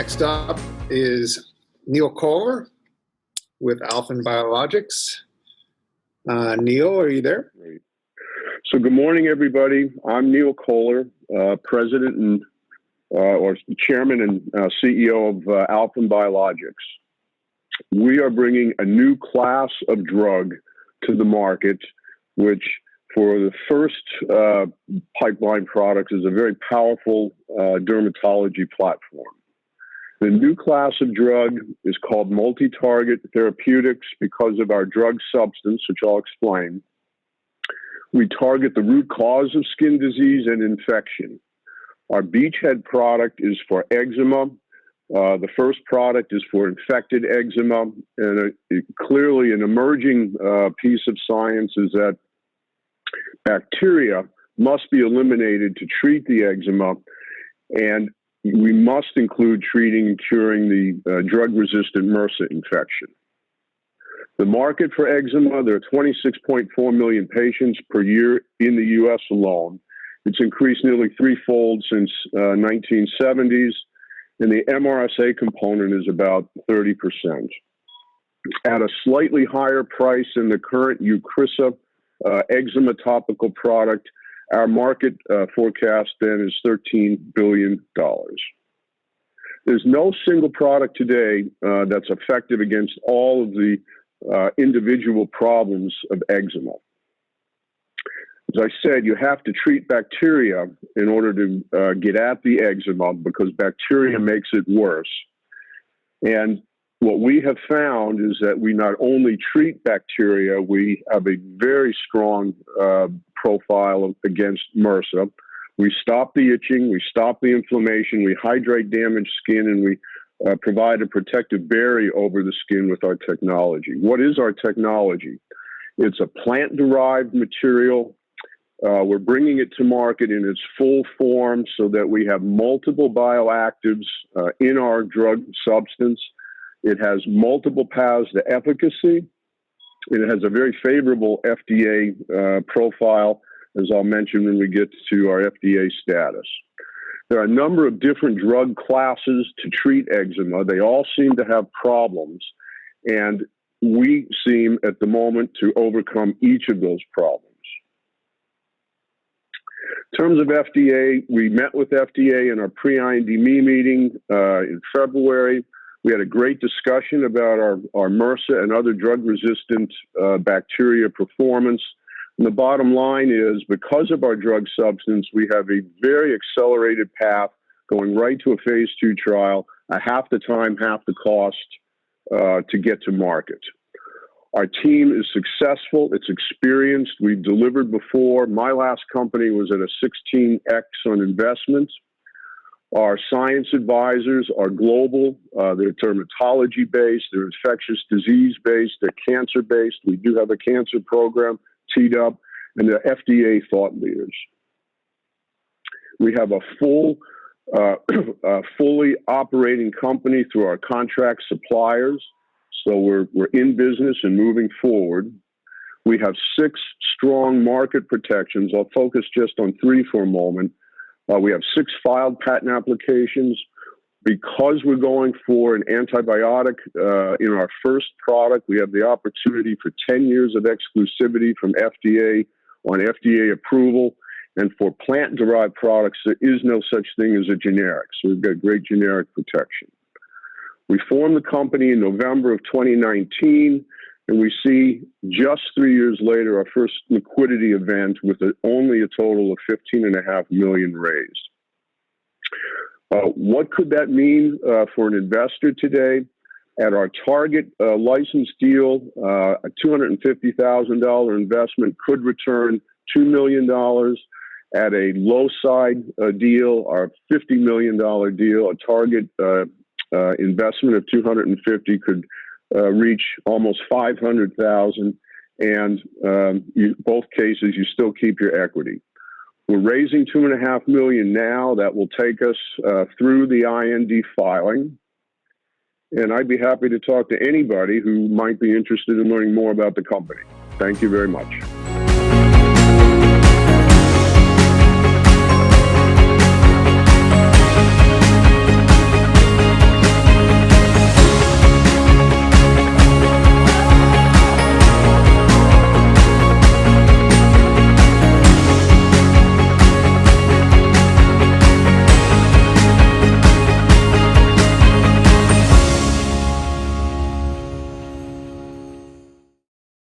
Next up is Neil Kohler with Alphyn Biologics. Neil, are you there? Great. So good morning, everybody. I'm Neil Kohler, President and or Chairman and CEO of Alphyn Biologics. We are bringing a new class of drug to the market, which for the first pipeline product is a very powerful dermatology platform. The new class of drug is called multi-target therapeutics because of our drug substance, which I'll explain. We target the root cause of skin disease and infection. Our beachhead product is for eczema. The first product is for infected eczema. And clearly an emerging piece of science is that bacteria must be eliminated to treat the eczema, and we must include treating and curing the drug-resistant MRSA infection. The market for eczema, there are 26.4 million patients per year in the U.S. alone. It's increased nearly threefold since 1970s, and the MRSA component is about 30%. At a slightly higher price than the current Eucrisa eczema topical product, our market forecast then is $13 billion. There's no single product today that's effective against all of the individual problems of eczema. As I said, you have to treat bacteria in order to get at the eczema because bacteria makes it worse. And what we have found is that we not only treat bacteria, we have a very strong profile against MRSA. We stop the itching, we stop the inflammation, we hydrate damaged skin, and we provide a protective barrier over the skin with our technology. What is our technology? It's a plant-derived material. We're bringing it to market in its full form so that we have multiple bioactives in our drug substance. It has multiple paths to efficacy. It has a very favorable FDA profile, as I'll mention when we get to our FDA status. There are a number of different drug classes to treat eczema. They all seem to have problems, and we seem at the moment to overcome each of those problems. In terms of FDA, we met with FDA in our pre-IND meeting in February. We had a great discussion about our MRSA and other drug-resistant bacteria performance. And the bottom line is, because of our drug substance, we have a very accelerated path going right to a phase 2 trial, half the time, half the cost to get to market. Our team is successful. It's experienced. We've delivered before. My last company was at a 16x on investment. Our science advisors are global. They're dermatology-based. They're infectious disease-based. They're cancer-based. We do have a cancer program teed up, and they're FDA thought leaders. We have a fully operating company through our contract suppliers. So we're in business and moving forward. We have 6 strong market protections. I'll focus just on 3 for a moment. We have 6 filed patent applications. Because we're going for an antibiotic in our first product, we have the opportunity for 10 years of exclusivity from FDA on FDA approval. And for plant-derived products, there is no such thing as a generic. So we've got great generic protection. We formed the company in November of 2019, and we see just 3 years later our first liquidity event with only a total of $15.5 million raised. What could that mean for an investor today? At our target license deal, a $250,000 investment could return $2 million. At a low side deal, our $50 million deal, a target investment of $250 could reach almost $500,000, and both cases you still keep your equity. We're raising $2.5 million now. That will take us through the IND filing, and I'd be happy to talk to anybody who might be interested in learning more about the company. Thank you very much.